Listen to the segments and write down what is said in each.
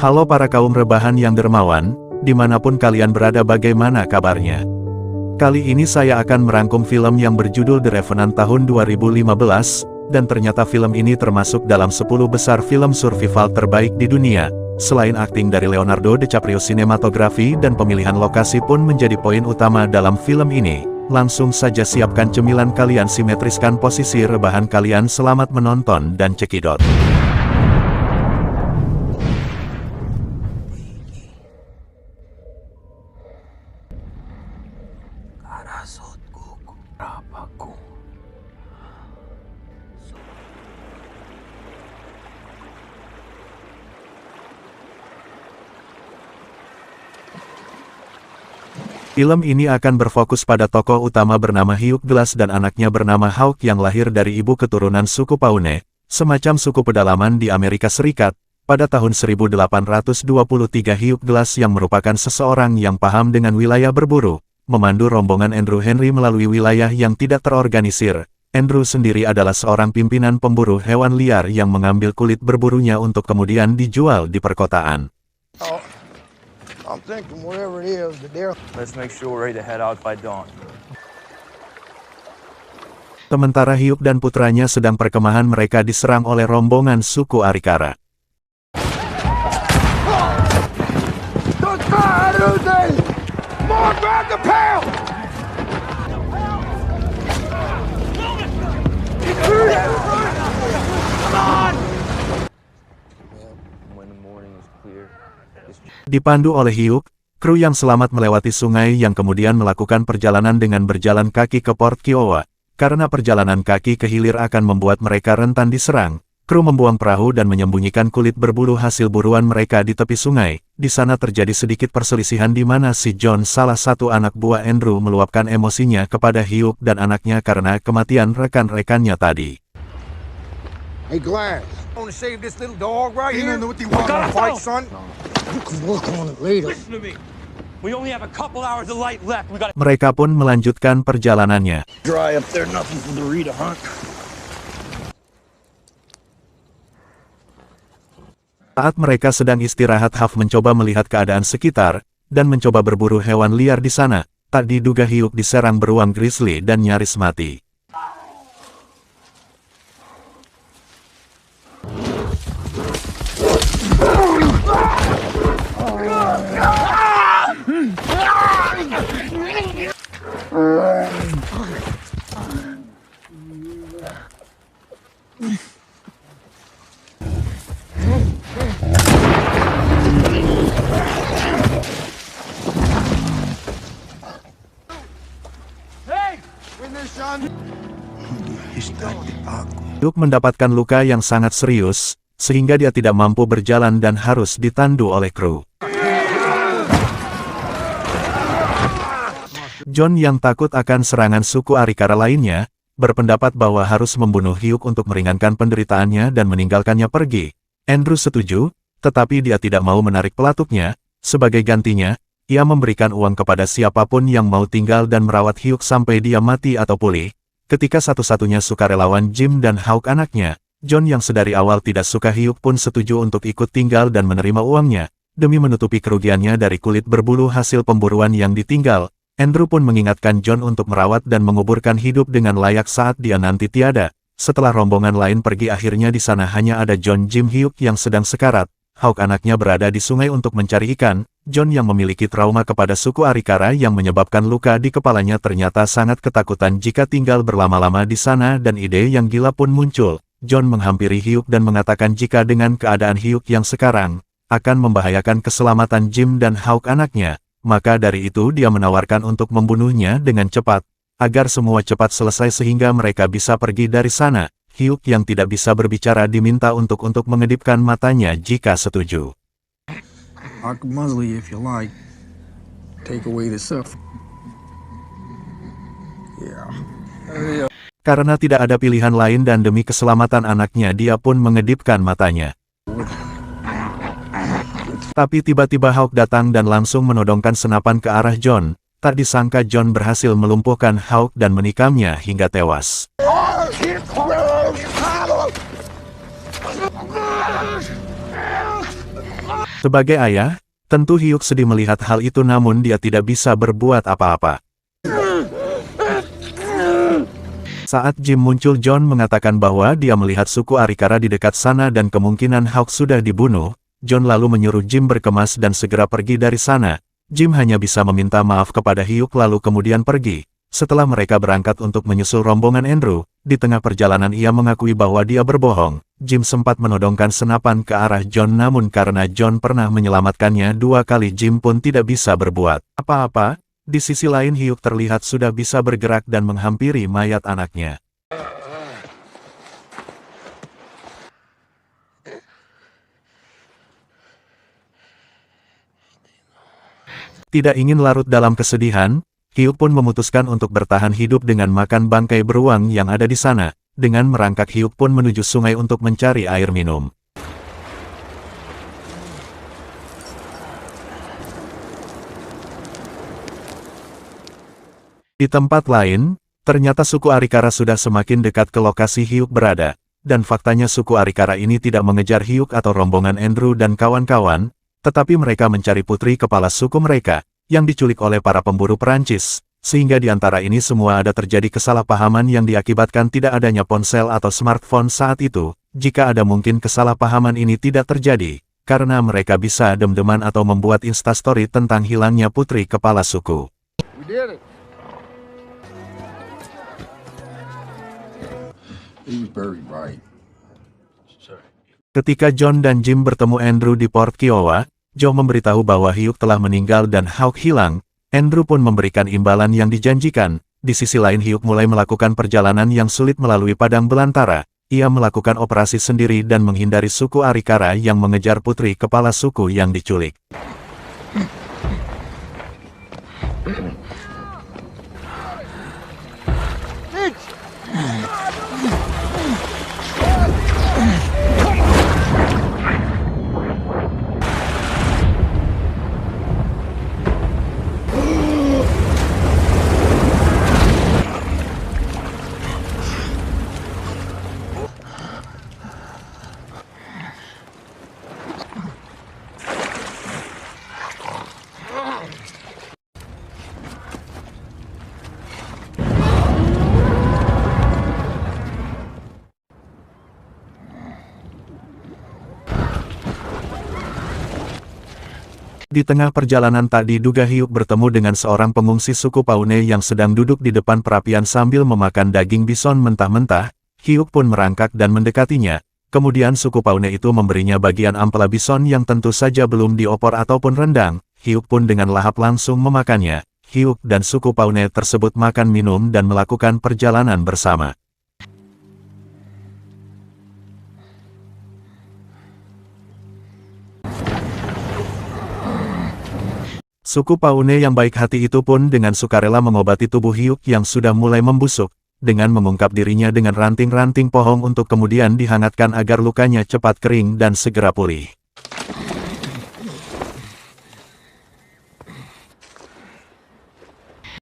Halo para kaum rebahan yang dermawan, dimanapun kalian berada, bagaimana kabarnya? Kali ini saya akan merangkum film yang berjudul The Revenant tahun 2015, dan ternyata film ini termasuk dalam 10 besar film survival terbaik di dunia. Selain akting dari Leonardo DiCaprio, sinematografi dan pemilihan lokasi pun menjadi poin utama dalam film ini. Langsung saja siapkan cemilan kalian, simetriskan posisi rebahan kalian, selamat menonton dan cekidot. Film ini akan berfokus pada tokoh utama bernama Hugh Glass dan anaknya bernama Hawk yang lahir dari ibu keturunan suku Pawnee, semacam suku pedalaman di Amerika Serikat. Pada tahun 1823 Hugh Glass yang merupakan seseorang yang paham dengan wilayah berburu, memandu rombongan Andrew Henry melalui wilayah yang tidak terorganisir. Andrew sendiri adalah seorang pimpinan pemburu hewan liar yang mengambil kulit berburunya untuk kemudian dijual di perkotaan. I'm thinking whatever it is, let's make sure we're ready to head out by dawn. Sementara Hugh dan putranya sedang perkemahan, mereka diserang oleh rombongan suku Arikara. Dipandu oleh Hugh, kru yang selamat melewati sungai yang kemudian melakukan perjalanan dengan berjalan kaki ke Port Kiowa. Karena perjalanan kaki ke hilir akan membuat mereka rentan diserang, kru membuang perahu dan menyembunyikan kulit berburu hasil buruan mereka di tepi sungai. Di sana terjadi sedikit perselisihan di mana si John, salah satu anak buah Andrew, meluapkan emosinya kepada Hugh dan anaknya karena kematian rekan-rekannya tadi. Hey Glass, I want to save this little dog right here. You know what you want to fight, son? You can work on it later. Listen to me. We only have a couple hours of light left. We got. Mereka pun melanjutkan perjalanannya. Dry up there, nothing for the Rita hunt. Saat mereka sedang istirahat, Huff mencoba melihat keadaan sekitar dan mencoba berburu hewan liar di sana. Tak diduga Hugh diserang beruang grizzly dan nyaris mati. Hugh mendapatkan luka yang sangat serius, sehingga dia tidak mampu berjalan dan harus ditandu oleh kru. John yang takut akan serangan suku Arikara lainnya, berpendapat bahwa harus membunuh Hugh untuk meringankan penderitaannya dan meninggalkannya pergi. Andrew setuju, tetapi dia tidak mau menarik pelatuknya. Sebagai gantinya, ia memberikan uang kepada siapapun yang mau tinggal dan merawat Hugh sampai dia mati atau pulih. Ketika satu-satunya sukarelawan Jim dan Hawk anaknya, John yang sedari awal tidak suka Hugh pun setuju untuk ikut tinggal dan menerima uangnya. Demi menutupi kerugiannya dari kulit berbulu hasil pemburuan yang ditinggal, Andrew pun mengingatkan John untuk merawat dan menguburkan hidup dengan layak saat dia nanti tiada. Setelah rombongan lain pergi, akhirnya di sana hanya ada John, Jim, Hugh yang sedang sekarat. Hawk anaknya berada di sungai untuk mencari ikan. John yang memiliki trauma kepada suku Arikara yang menyebabkan luka di kepalanya ternyata sangat ketakutan jika tinggal berlama-lama di sana, dan ide yang gila pun muncul. John menghampiri Hugh dan mengatakan jika dengan keadaan Hugh yang sekarang akan membahayakan keselamatan Jim dan Hawk anaknya, maka dari itu dia menawarkan untuk membunuhnya dengan cepat, agar semua cepat selesai sehingga mereka bisa pergi dari sana. Hugh yang tidak bisa berbicara diminta untuk mengedipkan matanya jika setuju. I can muzzle you if you like. Take away the suffering. Yeah. Karena tidak ada pilihan lain dan demi keselamatan anaknya, dia pun mengedipkan matanya. Tapi tiba-tiba Hawk datang dan langsung menodongkan senapan ke arah John. Tak disangka John berhasil melumpuhkan Hawk dan menikamnya hingga tewas. Sebagai ayah, tentu Hyuk sedih melihat hal itu namun dia tidak bisa berbuat apa-apa. Saat Jim muncul, John mengatakan bahwa dia melihat suku Arikara di dekat sana dan kemungkinan Hawk sudah dibunuh. John lalu menyuruh Jim berkemas dan segera pergi dari sana. Jim hanya bisa meminta maaf kepada Hyuk lalu kemudian pergi. Setelah mereka berangkat untuk menyusul rombongan Andrew, di tengah perjalanan ia mengakui bahwa dia berbohong. Jim sempat menodongkan senapan ke arah John namun karena John pernah menyelamatkannya 2 kali, Jim pun tidak bisa berbuat apa-apa. Di sisi lain Hyuk terlihat sudah bisa bergerak dan menghampiri mayat anaknya. Tidak ingin larut dalam kesedihan, Hyuk pun memutuskan untuk bertahan hidup dengan makan bangkai beruang yang ada di sana. Dengan merangkak Hyuk pun menuju sungai untuk mencari air minum. Di tempat lain, ternyata suku Arikara sudah semakin dekat ke lokasi Hyuk berada, dan faktanya suku Arikara ini tidak mengejar Hyuk atau rombongan Andrew dan kawan-kawan, tetapi mereka mencari putri kepala suku mereka, yang diculik oleh para pemburu Perancis, sehingga di antara ini semua ada terjadi kesalahpahaman yang diakibatkan tidak adanya ponsel atau smartphone saat itu. Jika ada mungkin kesalahpahaman ini tidak terjadi, karena mereka bisa dem-deman atau membuat instastory tentang hilangnya putri kepala suku. We did it. He was buried right. Ketika John dan Jim bertemu Andrew di Port Kiowa, Joe memberitahu bahwa Hyuk telah meninggal dan Hawk hilang. Andrew pun memberikan imbalan yang dijanjikan. Di sisi lain Hyuk mulai melakukan perjalanan yang sulit melalui padang belantara. Ia melakukan operasi sendiri dan menghindari suku Arikara yang mengejar putri kepala suku yang diculik. Di tengah perjalanan tak diduga Hyuk bertemu dengan seorang pengungsi suku Paune yang sedang duduk di depan perapian sambil memakan daging bison mentah-mentah. Hyuk pun merangkak dan mendekatinya. Kemudian suku Paune itu memberinya bagian ampela bison yang tentu saja belum diopor ataupun rendang. Hyuk pun dengan lahap langsung memakannya. Hyuk dan suku Paune tersebut makan minum dan melakukan perjalanan bersama. Suku Paune yang baik hati itu pun dengan sukarela mengobati tubuh Hyuk yang sudah mulai membusuk, dengan mengungkap dirinya dengan ranting-ranting pohon untuk kemudian dihangatkan agar lukanya cepat kering dan segera pulih.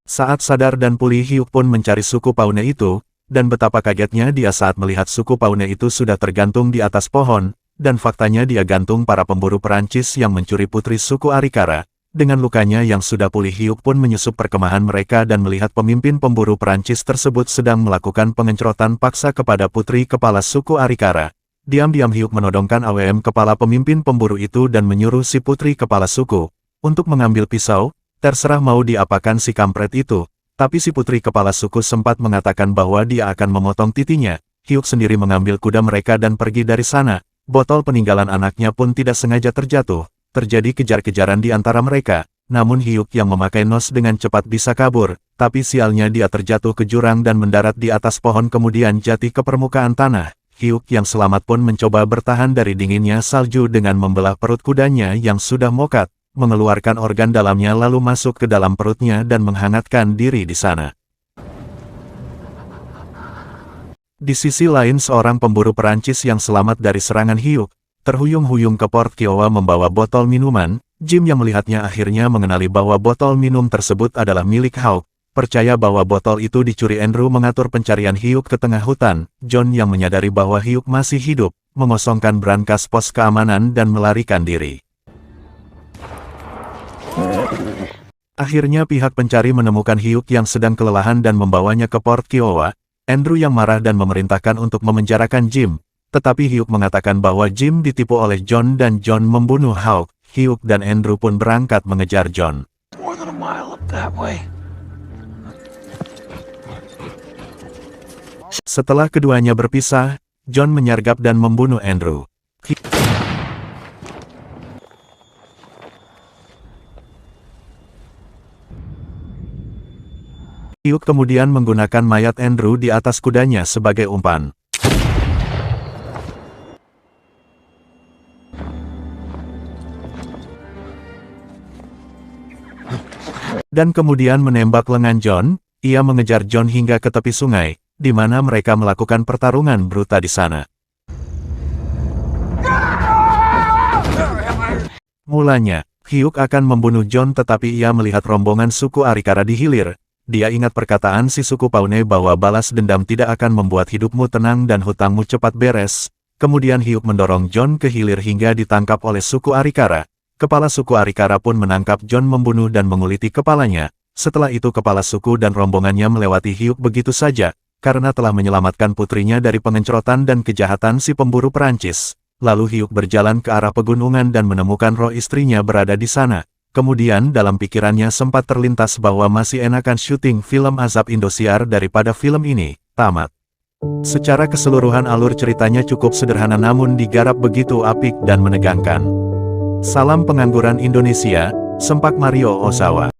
Saat sadar dan pulih Hyuk pun mencari suku Paune itu, dan betapa kagetnya dia saat melihat suku Paune itu sudah tergantung di atas pohon, dan faktanya dia gantung para pemburu Perancis yang mencuri putri suku Arikara. Dengan lukanya yang sudah pulih Hyuk pun menyusup perkemahan mereka dan melihat pemimpin pemburu Perancis tersebut sedang melakukan pengencrotan paksa kepada putri kepala suku Arikara. Diam-diam Hyuk menodongkan AWM kepala pemimpin pemburu itu dan menyuruh si putri kepala suku untuk mengambil pisau, terserah mau diapakan si kampret itu. Tapi si putri kepala suku sempat mengatakan bahwa dia akan memotong titinya. Hyuk sendiri mengambil kuda mereka dan pergi dari sana. Botol peninggalan anaknya pun tidak sengaja terjatuh. Terjadi kejar-kejaran di antara mereka, namun Hyuk yang memakai nos dengan cepat bisa kabur, tapi sialnya dia terjatuh ke jurang dan mendarat di atas pohon kemudian jatuh ke permukaan tanah. Hyuk yang selamat pun mencoba bertahan dari dinginnya salju dengan membelah perut kudanya yang sudah mokat, mengeluarkan organ dalamnya lalu masuk ke dalam perutnya dan menghangatkan diri di sana. Di sisi lain seorang pemburu Perancis yang selamat dari serangan Hyuk, terhuyung-huyung ke Port Kiowa membawa botol minuman. Jim yang melihatnya akhirnya mengenali bahwa botol minum tersebut adalah milik Hawk. Percaya bahwa botol itu dicuri Andrew mengatur pencarian Hyuk ke tengah hutan. John yang menyadari bahwa Hyuk masih hidup, mengosongkan brankas pos keamanan dan melarikan diri. Akhirnya pihak pencari menemukan Hyuk yang sedang kelelahan dan membawanya ke Port Kiowa. Andrew yang marah dan memerintahkan untuk memenjarakan Jim. Tetapi Hyuk mengatakan bahwa Jim ditipu oleh John dan John membunuh Hawk. Hyuk dan Andrew pun berangkat mengejar John. More than a mile up that way. Setelah keduanya berpisah, John menyergap dan membunuh Andrew. Hyuk kemudian menggunakan mayat Andrew di atas kudanya sebagai umpan. Dan kemudian menembak lengan John. Ia mengejar John hingga ke tepi sungai, di mana mereka melakukan pertarungan brutal di sana. Mulanya, Hyuk akan membunuh John tetapi ia melihat rombongan suku Arikara di hilir. Dia ingat perkataan si suku Paune bahwa balas dendam tidak akan membuat hidupmu tenang dan hutangmu cepat beres. Kemudian Hyuk mendorong John ke hilir hingga ditangkap oleh suku Arikara. Kepala suku Arikara pun menangkap John membunuh dan menguliti kepalanya. Setelah itu kepala suku dan rombongannya melewati Hyuk begitu saja, karena telah menyelamatkan putrinya dari pengencrotan dan kejahatan si pemburu Perancis. Lalu Hyuk berjalan ke arah pegunungan dan menemukan roh istrinya berada di sana. Kemudian dalam pikirannya sempat terlintas bahwa masih enakan syuting film azab Indosiar daripada film ini. Tamat. Secara keseluruhan alur ceritanya cukup sederhana namun digarap begitu apik dan menegangkan. Salam pengangguran Indonesia, Sempak Mario Ozawa.